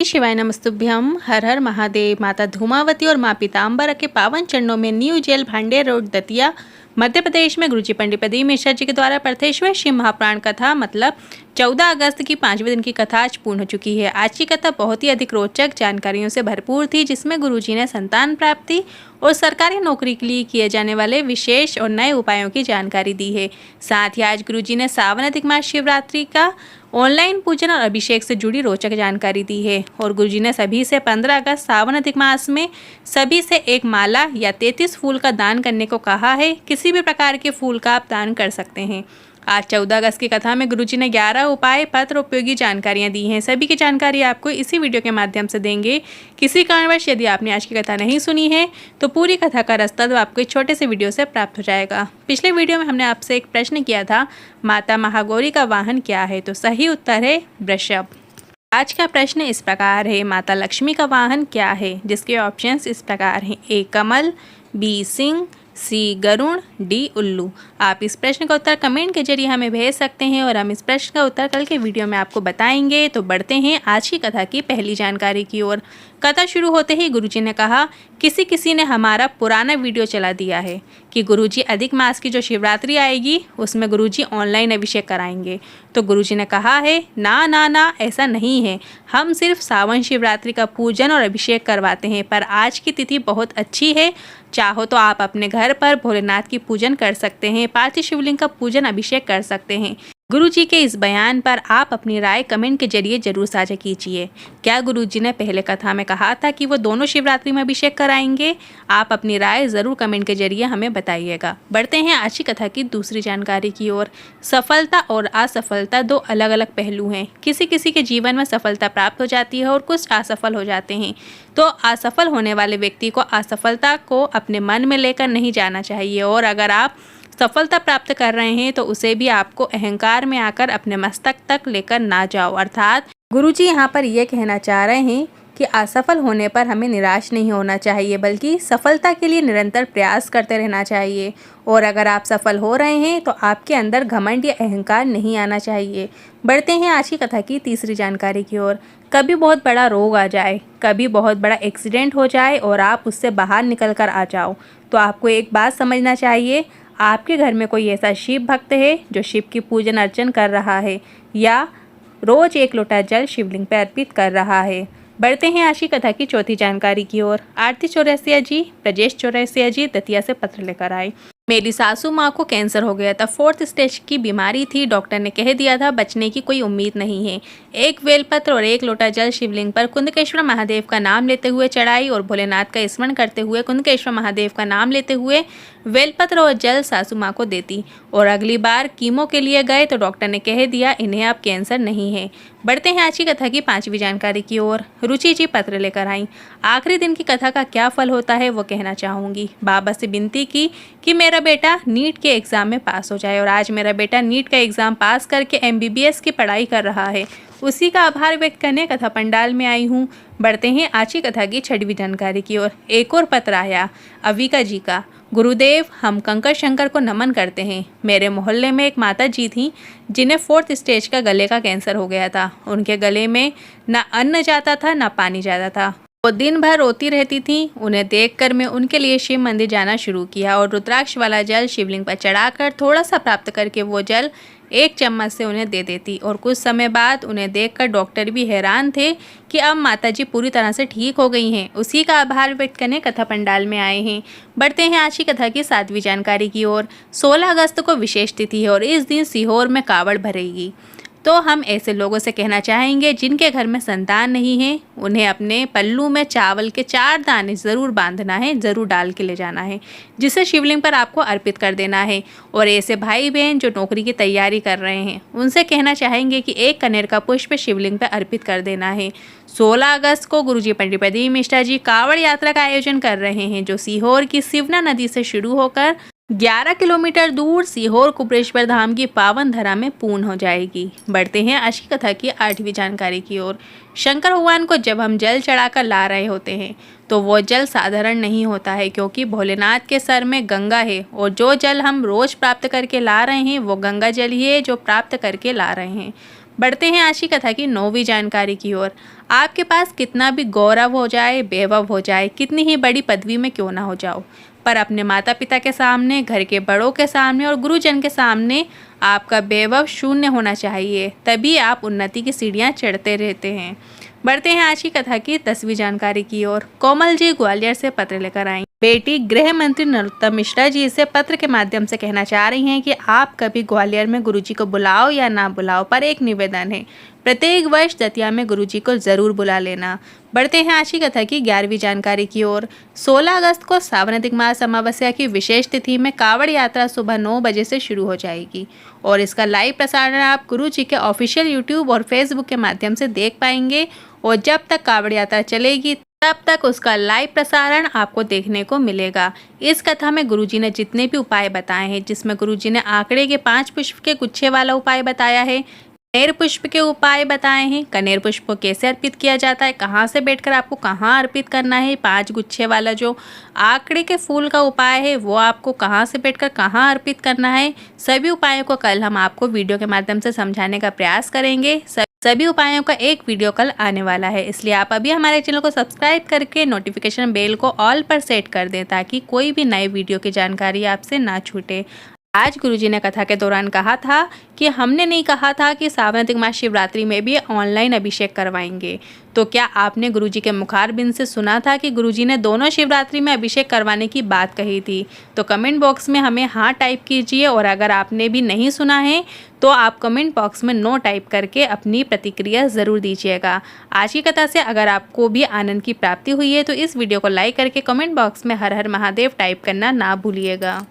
शिवाय नमस्तुभ्यम। हर हर महादेव। माता धूमावती और माँ पीताम्बर के पावन चरणों में new jail Bhander road Datia Madhya Pradesh में गुरुजी पंडित प्रदीप मिश्रा जी के द्वारा प्रथेश्वर शिव महापुराण कथा मतलब 14 अगस्त की 5वें दिन की कथा आज पूर्ण हो चुकी है। आज की कथा बहुत ही अधिक रोचक जानकारियों से भरपूर थी, जिसमें गुरुजी ने संतान प्राप्ति और सरकारी नौकरी के लिए किए जाने वाले विशेष और नए उपायों की जानकारी दी है। साथ ही आज गुरुजी ने सावन अधिक मास शिवरात्रि का ऑनलाइन पूजन और अभिषेक से जुड़ी रोचक जानकारी दी है। और गुरुजी ने सभी से 15 अगस्त सावन अधिक मास में सभी से एक माला या 33 फूल का दान करने को कहा है। किसी भी प्रकार के फूल का आप दान कर सकते हैं। आज 14 अगस्त की कथा में गुरुजी ने 11 उपाय पत्र उपयोगी जानकारियां दी हैं। सभी की जानकारी आपको इसी वीडियो के माध्यम से देंगे। किसी कारणवश यदि आपने आज की कथा नहीं सुनी है तो पूरी कथा का रास्ता तो आपको एक छोटे से वीडियो से प्राप्त हो जाएगा। पिछले वीडियो में हमने आपसे एक प्रश्न किया था, माता महागौरी का वाहन क्या है? तो सही उत्तर है वृषभ। आज का प्रश्न इस प्रकार है, माता लक्ष्मी का वाहन क्या है? जिसके ऑप्शंस इस प्रकार हैं, ए कमल, बी सिंह, सी गरुण, डी उल्लू। आप इस प्रश्न का उत्तर कमेंट के जरिए हमें भेज सकते हैं और हम इस प्रश्न का उत्तर कल के वीडियो में आपको बताएंगे। तो बढ़ते हैं आज की कथा की पहली जानकारी की ओर। कथा शुरू होते ही गुरुजी ने कहा, किसी ने हमारा पुराना वीडियो चला दिया है कि गुरुजी अधिक मास की जो शिवरात्रि आएगी उसमें गुरुजी ऑनलाइन अभिषेक कराएंगे। तो गुरुजी ने कहा है, ना ऐसा नहीं है, हम सिर्फ सावन शिवरात्रि का पूजन और अभिषेक करवाते हैं। पर आज की तिथि बहुत अच्छी है, चाहो तो आप अपने घर पर भोलेनाथ की पूजन कर सकते हैं, पार्थिव शिवलिंग का पूजन अभिषेक कर सकते हैं। गुरुजी के इस बयान पर आप अपनी राय कमेंट के जरिए जरूर साझा कीजिए। क्या गुरुजी ने पहले कथा में कहा था कि वो दोनों शिवरात्रि में अभिषेक कराएंगे? आप अपनी राय जरूर कमेंट के जरिए हमें बताइएगा। बढ़ते हैं आज की कथा की दूसरी जानकारी की ओर। सफलता और असफलता दो अलग अलग पहलू हैं। किसी के जीवन में सफलता प्राप्त हो जाती है और कुछ असफल हो जाते हैं। तो असफल होने वाले व्यक्ति को असफलता को अपने मन में लेकर नहीं जाना चाहिए, और अगर आप सफलता प्राप्त कर रहे हैं तो उसे भी आपको अहंकार में आकर अपने मस्तक तक लेकर ना जाओ। अर्थात गुरुजी यहाँ पर यह कहना चाह रहे हैं कि असफल होने पर हमें निराश नहीं होना चाहिए, बल्कि सफलता के लिए निरंतर प्रयास करते रहना चाहिए। और अगर आप सफल हो रहे हैं तो आपके अंदर घमंड या अहंकार नहीं आना चाहिए। बढ़ते हैं आज की कथा की तीसरी जानकारी की ओर। कभी बहुत बड़ा रोग आ जाए, कभी बहुत बड़ा एक्सीडेंट हो जाए और आप उससे बाहर निकल कर आ जाओ, तो आपको एक बात समझना चाहिए, आपके घर में कोई ऐसा शिव भक्त है जो शिव की पूजन अर्चन कर रहा है या रोज एक लोटा जल शिवलिंग पर अर्पित कर रहा है। बढ़ते हैं आज की कथा की चौथी जानकारी की ओर। आरती चौरसिया जी, ब्रजेश चौरसिया जी दतिया से पत्र लेकर आए। मेरी सासू माँ को कैंसर हो गया था, 4th स्टेज की बीमारी थी। डॉक्टर ने कह दिया था बचने की कोई उम्मीद नहीं है। एक बेलपत्र और एक लोटा जल शिवलिंग पर कुंदकेश्वर महादेव का नाम लेते हुए चढ़ाई और भोलेनाथ का स्मरण करते हुए कुंदकेश्वर महादेव का नाम लेते हुए बेलपत्र और जल सासू माँ को देती। और अगली बार कीमो के लिए गए तो डॉक्टर ने कह दिया इन्हें अब कैंसर नहीं है। बढ़ते हैं आज की कथा की पांचवी जानकारी की ओर। रुचि जी पत्र लेकर आई। आखिरी दिन की कथा का क्या फल होता है वो कहना चाहूँगी। बाबा से विनती की कि मेरा बेटा नीट के एग्ज़ाम में पास हो जाए, और आज मेरा बेटा नीट का एग्ज़ाम पास करके MBBS की पढ़ाई कर रहा है। उसी का आभार व्यक्त करने कथा पंडाल में आई हूँ। बढ़ते हैं आज की कथा की छठवीं जानकारी की ओर। एक और पत्र आया अविका जी का। गुरुदेव, हम कंकर शंकर को नमन करते हैं। मेरे मोहल्ले में एक माता जी थी जिन्हें 4th स्टेज का गले का कैंसर हो गया था। उनके गले में ना अन्न जाता था ना पानी जाता था। वो दिन भर रोती रहती थी। उन्हें देखकर मैं उनके लिए शिव मंदिर जाना शुरू किया और रुद्राक्ष वाला जल शिवलिंग पर चढ़ाकर थोड़ा सा प्राप्त करके वो जल एक चम्मच से उन्हें दे देती। और कुछ समय बाद उन्हें देखकर डॉक्टर भी हैरान थे कि अब माताजी पूरी तरह से ठीक हो गई हैं। उसी का आभार व्यक्त करने कथा पंडाल में आए हैं। बढ़ते हैं आज की कथा की 7वीं जानकारी की ओर। 16 अगस्त को विशेष तिथि है और इस दिन सीहोर में कावड़ भरेगी। तो हम ऐसे लोगों से कहना चाहेंगे जिनके घर में संतान नहीं है, उन्हें अपने पल्लू में चावल के 4 दाने ज़रूर बांधना है, ज़रूर डाल के ले जाना है, जिसे शिवलिंग पर आपको अर्पित कर देना है। और ऐसे भाई बहन जो नौकरी की तैयारी कर रहे हैं उनसे कहना चाहेंगे कि एक कनेर का पुष्प शिवलिंग पर अर्पित कर देना है। 16 अगस्त को गुरुजी पंडित प्रदीप मिश्रा जी कावड़ यात्रा का आयोजन कर रहे हैं, जो सीहोर की शिवना नदी से शुरू होकर 11 किलोमीटर दूर सीहोर कुबरेश्वर धाम की पावन धरा में पूर्ण हो जाएगी। बढ़ते हैं आज की कथा की 8वीं जानकारी की ओर। शंकर भगवान को जब हम जल चढ़ाकर ला रहे होते हैं तो वो जल साधारण नहीं होता है, क्योंकि भोलेनाथ के सर में गंगा है और जो जल हम रोज प्राप्त करके ला रहे हैं वो गंगा जल ही है जो प्राप्त करके ला रहे हैं। बढ़ते हैं आज की कथा की 9वीं जानकारी की ओर। आपके पास कितना भी गौरव हो जाए, वैभव हो जाए, कितनी ही बड़ी पदवी में क्यों ना हो जाओ, पर अपने माता पिता के सामने, घर के बड़ों के सामने और गुरुजन के सामने आपका वैभव शून्य होना चाहिए, तभी आप उन्नति की सीढ़ियां चढ़ते रहते हैं। बढ़ते हैं आज की कथा की 10वीं जानकारी की ओर। कोमल जी ग्वालियर से पत्र लेकर आई। बेटी गृह मंत्री नरोत्तम मिश्रा जी इसे पत्र के माध्यम से कहना चाह रही हैं कि आप कभी ग्वालियर में गुरुजी को बुलाओ या ना बुलाओ, पर एक निवेदन है, प्रत्येक वर्ष दतिया में गुरुजी को जरूर बुला लेना। बढ़ते हैं आज की कथा की 11वीं जानकारी की ओर। 16 अगस्त को सावन अधिक मास अमावस्या की विशेष तिथि में कावड़ यात्रा सुबह 9 बजे से शुरू हो जाएगी और इसका लाइव प्रसारण आप गुरुजी के ऑफिशियल यूट्यूब और फेसबुक के माध्यम से देख पाएंगे और जब तक कावड़ यात्रा चलेगी तब तक उसका लाइव प्रसारण आपको देखने को मिलेगा। इस कथा में गुरुजी ने जितने भी उपाय बताए हैं, जिसमें गुरुजी ने आंकड़े के 5 पुष्प के गुच्छे वाला उपाय बताया है, कनेर पुष्प के उपाय बताए हैं, कनेर पुष्प को कैसे अर्पित किया जाता है, कहाँ से बैठकर आपको कहाँ अर्पित करना है, 5 गुच्छे वाला जो आंकड़े के फूल का उपाय है वो आपको कहाँ से बैठकर कहाँ अर्पित करना है, सभी उपायों को कल हम आपको वीडियो के माध्यम से समझाने का प्रयास करेंगे। सभी उपायों का एक वीडियो कल आने वाला है, इसलिए आप अभी हमारे चैनल को सब्सक्राइब करके नोटिफिकेशन बेल को ऑल पर सेट कर दें ताकि कोई भी नए वीडियो की जानकारी आपसे ना छूटे। आज गुरुजी ने कथा के दौरान कहा था कि हमने नहीं कहा था कि सावन अधिक मास शिवरात्रि में भी ऑनलाइन अभिषेक करवाएंगे, तो क्या आपने गुरुजी के मुखारबिंद से सुना था कि गुरुजी ने दोनों शिवरात्रि में अभिषेक करवाने की बात कही थी? तो कमेंट बॉक्स में हमें हाँ टाइप कीजिए, और अगर आपने भी नहीं सुना है तो आप कमेंट बॉक्स में नो टाइप करके अपनी प्रतिक्रिया ज़रूर दीजिएगा। आज की कथा से अगर आपको भी आनंद की प्राप्ति हुई है तो इस वीडियो को लाइक करके कमेंट बॉक्स में हर हर महादेव टाइप करना ना भूलिएगा।